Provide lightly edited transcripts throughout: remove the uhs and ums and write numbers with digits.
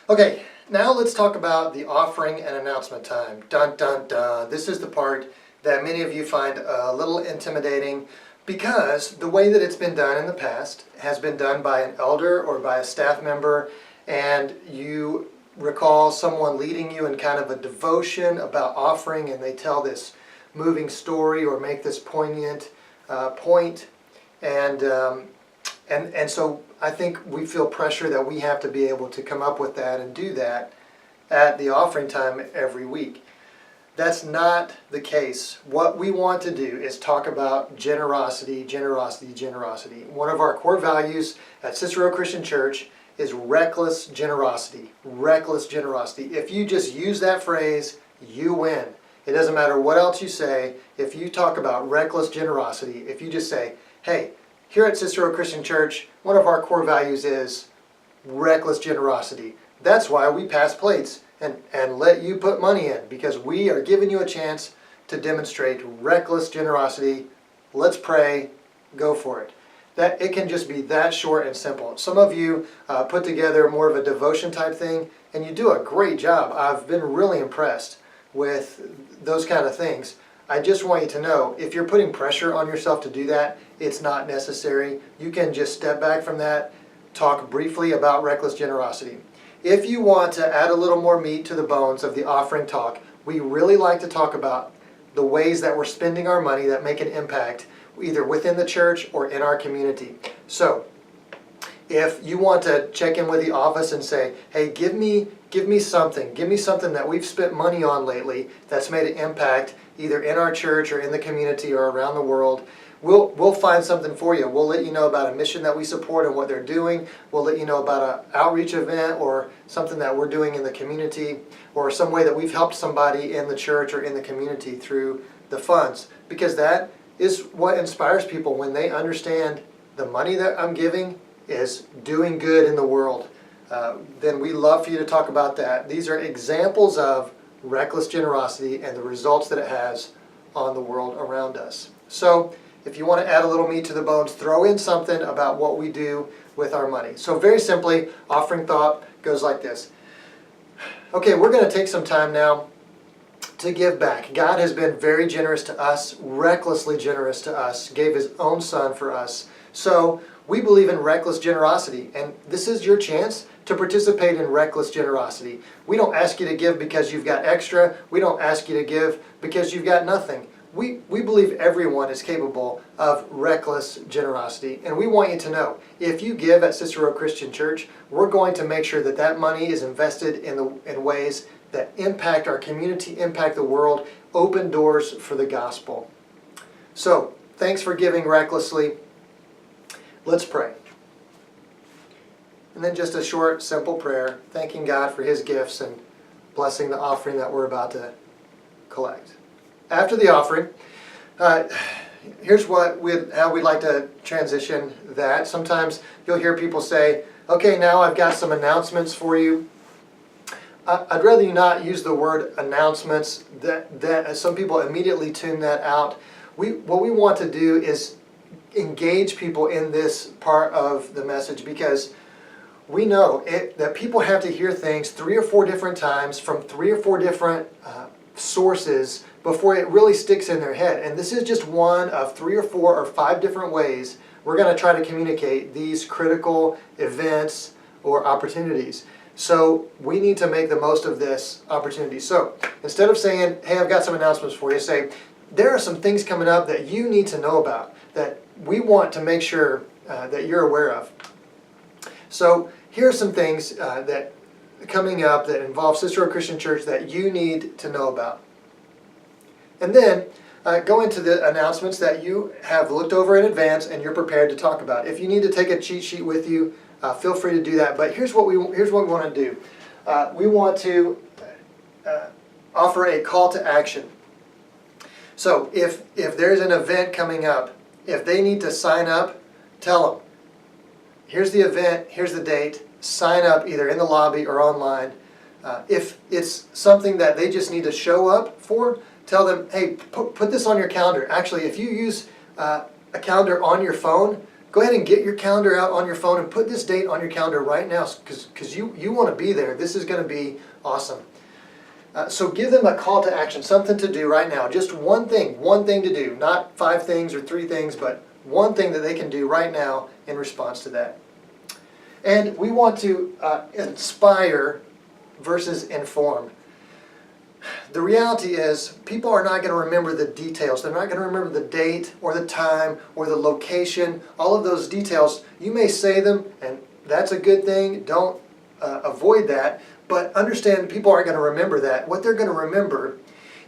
Okay, now let's talk about the offering and announcement time. Dun dun dun. This is the part that many of you find a little intimidating because the way that it's been done in the past has been done by an elder or by a staff member, and you recall someone leading you in kind of a devotion about offering, and they tell this moving story or make this poignant point, and so I think we feel pressure that we have to be able to come up with that and do that at the offering time every week. That's not the case. What we want to do is talk about generosity, generosity, generosity. One of our core values at Cicero Christian Church is reckless generosity. Reckless generosity. If you just use that phrase, you win. It doesn't matter what else you say. If you talk about reckless generosity, if you just say, hey, here at Cicero Christian Church, one of our core values is reckless generosity. That's why we pass plates and let you put money in, because we are giving you a chance to demonstrate reckless generosity. Let's pray. Go for it. That it can just be that short and simple. Some of you put together more of a devotion type thing, and you do a great job. I've been really impressed with those kind of things. I just want you to know, if you're putting pressure on yourself to do that, it's not necessary. You can just step back from that, talk briefly about reckless generosity. If you want to add a little more meat to the bones of the offering talk, we really like to talk about the ways that we're spending our money that make an impact either within the church or in our community. So, if you want to check in with the office and say, hey, give me something that we've spent money on lately that's made an impact either in our church or in the community or around the world, we'll find something for you. We'll let you know about a mission that we support and what they're doing. We'll let you know about an outreach event or something that we're doing in the community, or some way that we've helped somebody in the church or in the community through the funds, because that is what inspires people. When they understand the money that I'm giving is doing good in the world, then we love for you to talk about that. These are examples of reckless generosity and the results that it has on the world around us. So if you want to add a little meat to the bones, throw in something about what we do with our money. So very simply, offering thought goes like this. Okay, we're going to take some time now to give back. God has been very generous to us, recklessly generous to us, gave His own Son for us. So we believe in reckless generosity, and this is your chance to participate in reckless generosity. We don't ask you to give because you've got extra. We don't ask you to give because you've got nothing. We believe everyone is capable of reckless generosity, and we want you to know, if you give at Cicero Christian Church, we're going to make sure that that money is invested in ways that impact our community, impact the world, open doors for the gospel. So, thanks for giving recklessly. Let's pray. And then just a short, simple prayer, thanking God for His gifts and blessing the offering that we're about to collect. After the offering, here's how we'd like to transition that. Sometimes you'll hear people say, okay, now I've got some announcements for you. I'd rather you not use the word announcements. That some people immediately tune that out. What we want to do is engage people in this part of the message, because we know that people have to hear things 3 or 4 different times from 3 or 4 different sources before it really sticks in their head. And this is just one of 3 or 4 or 5 different ways we're going to try to communicate these critical events or opportunities. So we need to make the most of this opportunity. So instead of saying, hey, I've got some announcements for you, say, there are some things coming up that you need to know about that we want to make sure that you're aware of. So here are some things that coming up that involve Cicero Christian Church that you need to know about. And then go into the announcements that you have looked over in advance and you're prepared to talk about. If you need to take a cheat sheet with you, feel free to do that. But here's what we want to do. We want to offer a call to action. So if there's an event coming up, if they need to sign up, tell them, here's the event, here's the date, sign up either in the lobby or online. If it's something that they just need to show up for, tell them, hey, put this on your calendar. Actually, if you use a calendar on your phone, Go ahead and get your calendar out on your phone and put this date on your calendar right now, because you want to be there. This is going to be awesome. So give them a call to action, something to do right now. Just one thing to do. Not 5 things or 3 things, but one thing that they can do right now in response to that. And we want to inspire versus inform. The reality is, people are not going to remember the details. They're not going to remember the date or the time or the location. All of those details, you may say them, and that's a good thing. Don't avoid that. But understand, people aren't going to remember that. What they're going to remember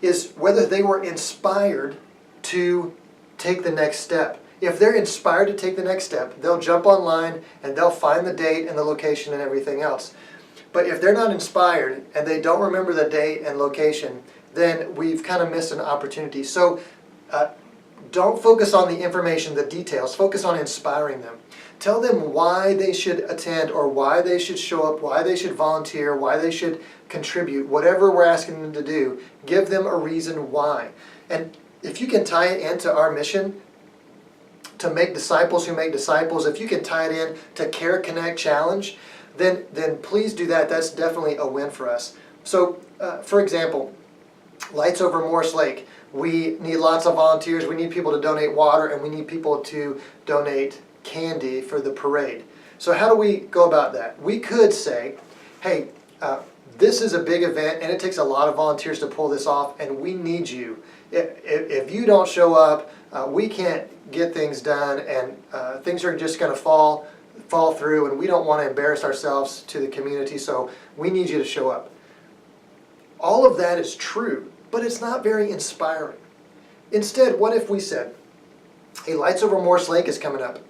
is whether they were inspired to take the next step. If they're inspired to take the next step, they'll jump online and they'll find the date and the location and everything else. But if they're not inspired and they don't remember the date and location, then we've kind of missed an opportunity. So don't focus on the information, the details. Focus on inspiring them. Tell them why they should attend, or why they should show up, why they should volunteer, why they should contribute, whatever we're asking them to do. Give them a reason why. And if you can tie it into our mission to make disciples who make disciples, if you can tie it in to Care Connect Challenge, then please do that. That's definitely a win for us. So, for example, Lights Over Morris Lake. We need lots of volunteers. We need people to donate water, and we need people to donate candy for the parade. So how do we go about that? We could say, hey, this is a big event, and it takes a lot of volunteers to pull this off, and we need you. If you don't show up, we can't get things done, and things are just going to fall through, and we don't want to embarrass ourselves to the community, so we need you to show up. All of that is true, but it's not very inspiring. Instead, what if we said, hey, Lights Over Morris Lake is coming up,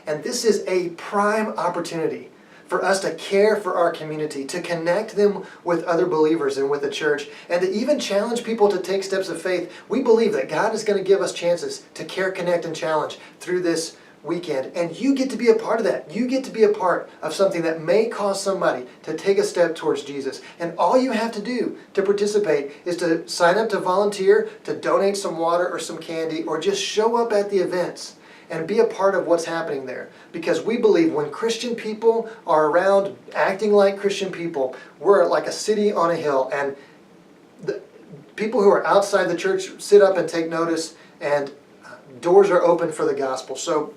and this is a prime opportunity for us to care for our community, to connect them with other believers and with the church, and to even challenge people to take steps of faith. We believe that God is going to give us chances to care, connect, and challenge through this weekend, and you get to be a part of that. You get to be a part of something that may cause somebody to take a step towards Jesus. And all you have to do to participate is to sign up to volunteer, to donate some water or some candy, or just show up at the events and be a part of what's happening there. Because we believe when Christian people are around acting like Christian people, we're like a city on a hill, and the people who are outside the church sit up and take notice, and doors are open for the gospel. So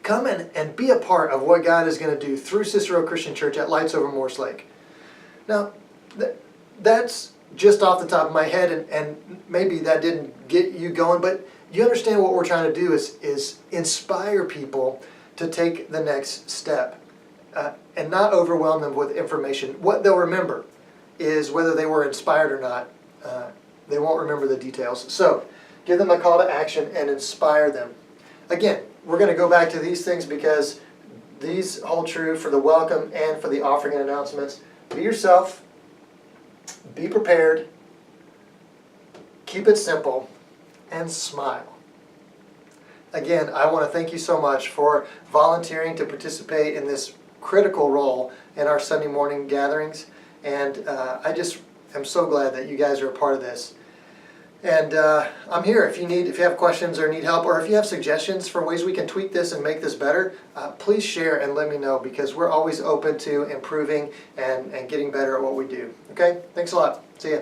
come in and be a part of what God is going to do through Cicero Christian Church at Lights Over Morris Lake. Now, that's just off the top of my head, and maybe that didn't get you going, but you understand what we're trying to do is inspire people to take the next step and not overwhelm them with information. What they'll remember is whether they were inspired or not. They won't remember the details. So give them a call to action and inspire them. Again, we're going to go back to these things because these hold true for the welcome and for the offering and announcements. Be yourself. Be prepared. Keep it simple. And smile. Again, I want to thank you so much for volunteering to participate in this critical role in our Sunday morning gatherings. And I just am so glad that you guys are a part of this. And I'm here if you have questions or need help, or if you have suggestions for ways we can tweak this and make this better, please share and let me know, because we're always open to improving and getting better at what we do. Okay? Thanks a lot. See ya.